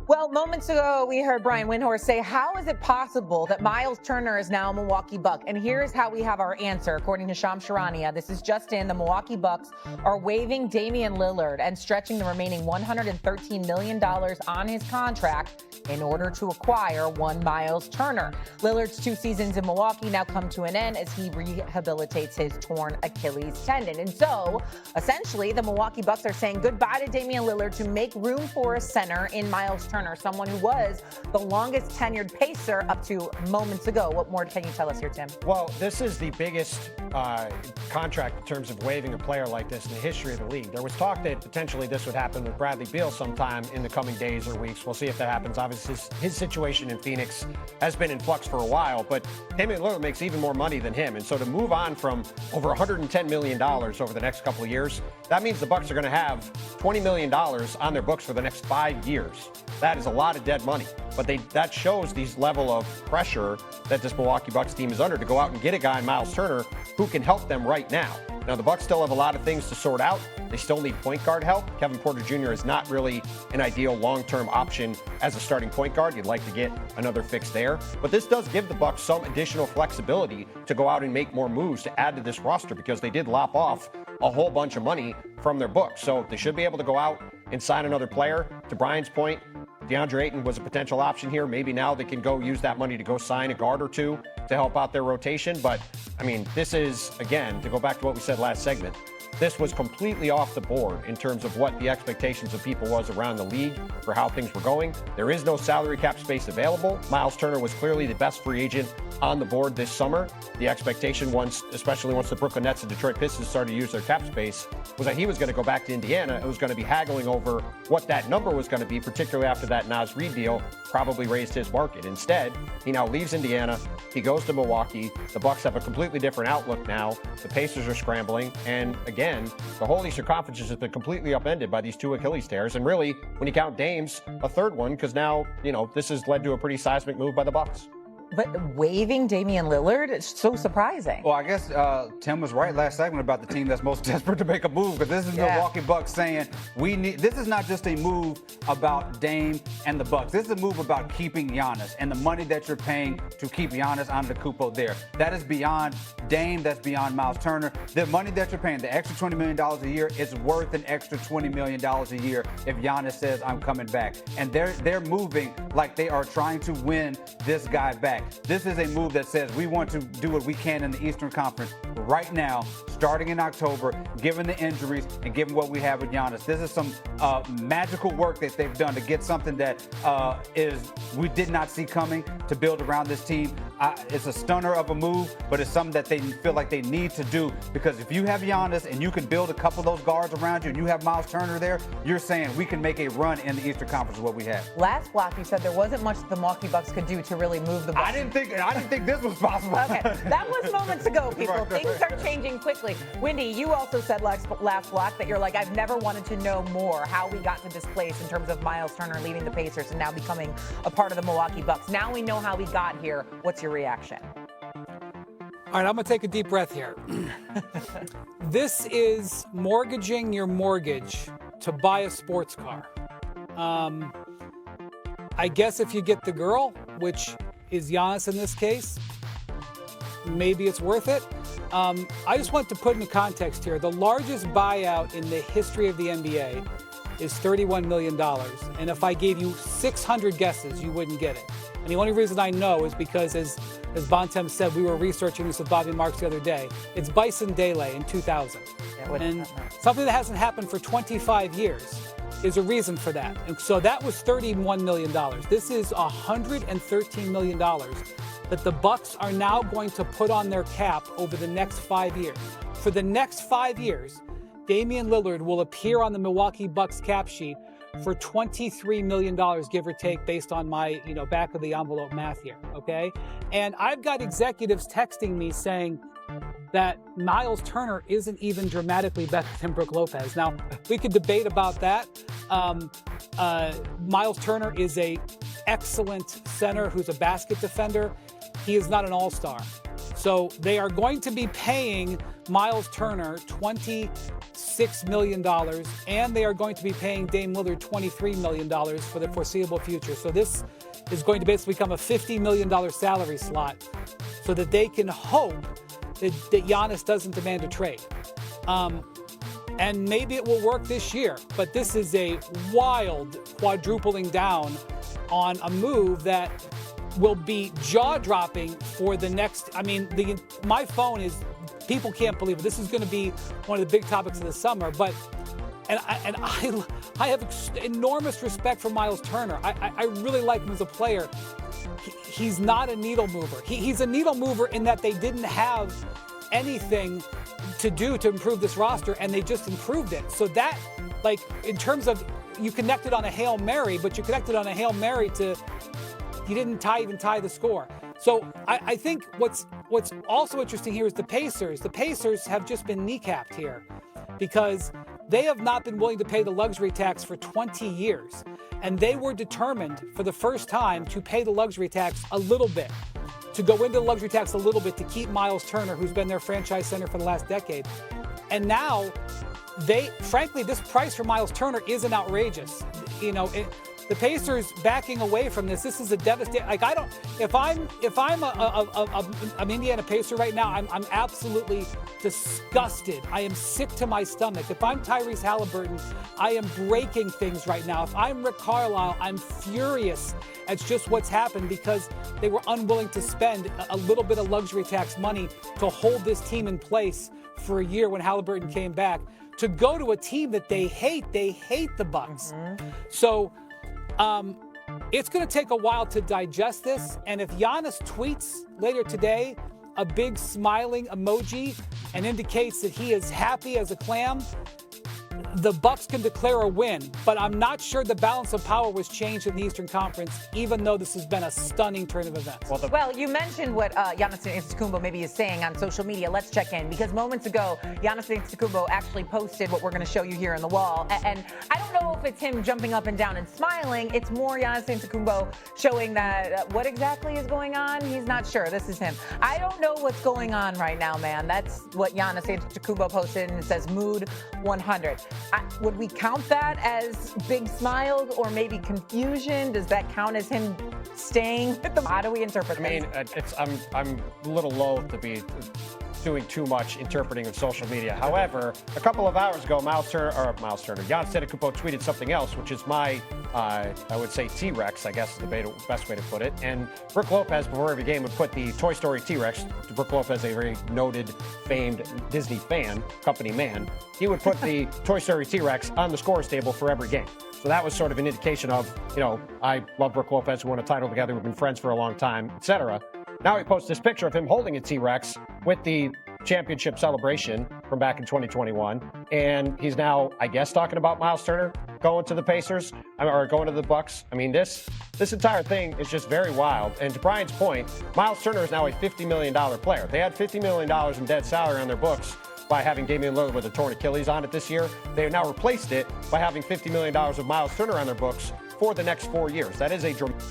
Well, moments ago, we heard Brian Windhorst say, how is it possible that Myles Turner is now a Milwaukee Buck? And here's how we have our answer. According to Shams Charania, this is just in, the Milwaukee Bucks are waiving Damian Lillard and stretching the remaining $113 million on his contract in order to acquire one Myles Turner. Lillard's 2 seasons in Milwaukee now come to an end as he rehabilitates his torn Achilles tendon. And so, essentially, the Milwaukee Bucks are saying goodbye to Damian Lillard to make room for a center in Myles Turner, someone who was the longest tenured Pacer up to moments ago. What more can you tell us here, Tim? Well, this is the biggest contract in terms of waiving a player like this in the history of the league. There was talk that potentially this would happen with Bradley Beal sometime in the coming days or weeks. We'll see if that happens. Obviously, his situation in Phoenix has been in flux for a while, but Damian Lillard makes even more money than him. And so to move on from over $110 million over the next couple of years, that means the Bucks are going to have $20 million on their books for the next 5 years. That is a lot of dead money, but that shows these level of pressure that this Milwaukee Bucks team is under to go out and get a guy, Myles Turner, who can help them right now. Now, the Bucks still have a lot of things to sort out. They still need point guard help. Kevin Porter Jr. is not really an ideal long-term option as a starting point guard. You'd like to get another fix there. But this does give the Bucks some additional flexibility to go out and make more moves to add to this roster because they did lop off a whole bunch of money from their books. So they should be able to go out and sign another player. To Brian's point, DeAndre Ayton was a potential option here. Maybe now they can go use that money to go sign a guard or two to help out their rotation. But, I mean, this is, again, to go back to what we said last segment, this was completely off the board in terms of what the expectations of people was around the league for how things were going. There is no salary cap space available. Myles Turner was clearly the best free agent on the board this summer. The expectation especially once the Brooklyn Nets and Detroit Pistons started to use their cap space, was that he was going to go back to Indiana and was going to be haggling over what that number was going to be, particularly after that Naz Reid deal probably raised his market. Instead, he now leaves Indiana. He goes to Milwaukee. The Bucks have a completely different outlook now. The Pacers are scrambling. And again, the whole Eastern Conference has been completely upended by these 2 Achilles tears. And really, when you count Dame's, a third one, because now, this has led to a pretty seismic move by the Bucks. But waiving Damian Lillard is so surprising. Well, I guess Tim was right last segment about the team that's most desperate to make a move, because this is Milwaukee Bucks saying this is not just a move about Dame and the Bucks. This is a move about keeping Giannis and the money that you're paying to keep Giannis Antetokounmpo there. That is beyond Dame. That's beyond Myles Turner. The money that you're paying, the extra $20 million a year, is worth an extra $20 million a year if Giannis says, I'm coming back. And they're moving like they are trying to win this guy back. This is a move that says we want to do what we can in the Eastern Conference right now, starting in October, given the injuries and given what we have with Giannis. This is some magical work that they've done to get something that we did not see coming to build around this team. It's a stunner of a move, but it's something that they feel like they need to do, because if you have Giannis and you can build a couple of those guards around you and you have Myles Turner there, you're saying we can make a run in the Eastern Conference with what we have. Last block, you said there wasn't much the Milwaukee Bucks could do to really move the Bucks. I didn't think this was possible. Okay, that was moments ago, people. Right. Things are changing quickly. Wendy, you also said last block that you're like, I've never wanted to know more how we got to this place in terms of Myles Turner leaving the Pacers and now becoming a part of the Milwaukee Bucks. Now we know how we got here. What's your reaction? All right, I'm going to take a deep breath here. This is mortgaging your mortgage to buy a sports car. I guess if you get the girl, which is Giannis in this case, maybe it's worth it. I just want to put into context here, the largest buyout in the history of the NBA is $31 million. And if I gave you 600 guesses, you wouldn't get it. And the only reason I know is because, as Bontemps said, we were researching this with Bobby Marks the other day. It's Bison Dele in 2000. And something that hasn't happened for 25 years is a reason for that. And so that was $31 million. This is $113 million that the Bucks are now going to put on their cap over the next 5 years. For the next 5 years, Damian Lillard will appear on the Milwaukee Bucks cap sheet for $23 million, give or take, based on my, back of the envelope math here, okay? And I've got executives texting me saying that Myles Turner isn't even dramatically better than Brook Lopez. Now, we could debate about that. Myles Turner is a excellent center who's a basket defender. He is not an all-star. So they are going to be paying Myles Turner $26 million, and they are going to be paying Dame Lillard $23 million for the foreseeable future. So this is going to basically become a $50 million salary slot so that they can hope that Giannis doesn't demand a trade. And maybe it will work this year, but this is a wild quadrupling down on a move that will be jaw-dropping for the next. I mean, my phone is, people can't believe it. This is going to be one of the big topics of the summer. But I have enormous respect for Myles Turner. I really like him as a player. He's not a needle mover. He's a needle mover in that they didn't have anything to do to improve this roster, and they just improved it. So that, like, in terms of, you connected on a Hail Mary, but you connected on a Hail Mary to, you didn't even tie the score. So I think what's also interesting here is the Pacers. The Pacers have just been kneecapped here because they have not been willing to pay the luxury tax for 20 years. And they were determined for the first time to pay the luxury tax a little bit, to go into the luxury tax a little bit to keep Myles Turner, who's been their franchise center for the last decade. And now frankly, this price for Myles Turner isn't outrageous. You know, the Pacers backing away from this. This is a devastating. Like, I don't. If I'm an Indiana Pacer right now, I'm absolutely disgusted. I am sick to my stomach. If I'm Tyrese Halliburton, I am breaking things right now. If I'm Rick Carlisle, I'm furious. It's just what's happened because they were unwilling to spend a little bit of luxury tax money to hold this team in place for a year when Halliburton came back, to go to a team that they hate. They hate the Bucks. Mm-hmm. So it's going to take a while to digest this. And if Giannis tweets later today a big smiling emoji and indicates that he is happy as a clam, the Bucks can declare a win. But I'm not sure the balance of power was changed in the Eastern Conference, even though this has been a stunning turn of events. Well, you mentioned what Giannis Antetokounmpo maybe is saying on social media. Let's check in, because moments ago, Giannis Antetokounmpo actually posted what we're going to show you here on the wall. And I don't know if it's him jumping up and down and smiling. It's more Giannis Antetokounmpo showing that what exactly is going on. He's not sure. This is him. I don't know what's going on right now, man. That's what Giannis Antetokounmpo posted, and it says mood 100. Would we count that as big smiles or maybe confusion? Does that count as him staying with them? How do we interpret that? I mean, I'm a little loath to be doing too much interpreting of social media. However, a couple of hours ago, Giannis Antetokounmpo tweeted something else, which is my, I would say, T-Rex, I guess is the best way to put it. And Brook Lopez, before every game, would put the Toy Story T-Rex. Brook Lopez, a very noted, famed Disney fan, company man. He would put the Toy Story T-Rex on the scores table for every game. So that was sort of an indication of, you know, I love Brook Lopez, we won a title together, we've been friends for a long time, etc. Now he posts this picture of him holding a T-Rex with the championship celebration from back in 2021. And he's now, I guess, talking about Myles Turner going to the Pacers, or going to the Bucks. I mean, this entire thing is just very wild. And to Brian's point, Myles Turner is now a $50 million player. They had $50 million in dead salary on their books by having Damian Lillard with a torn Achilles on it this year. They have now replaced it by having $50 million of Myles Turner on their books for the next 4 years. That is a dramatic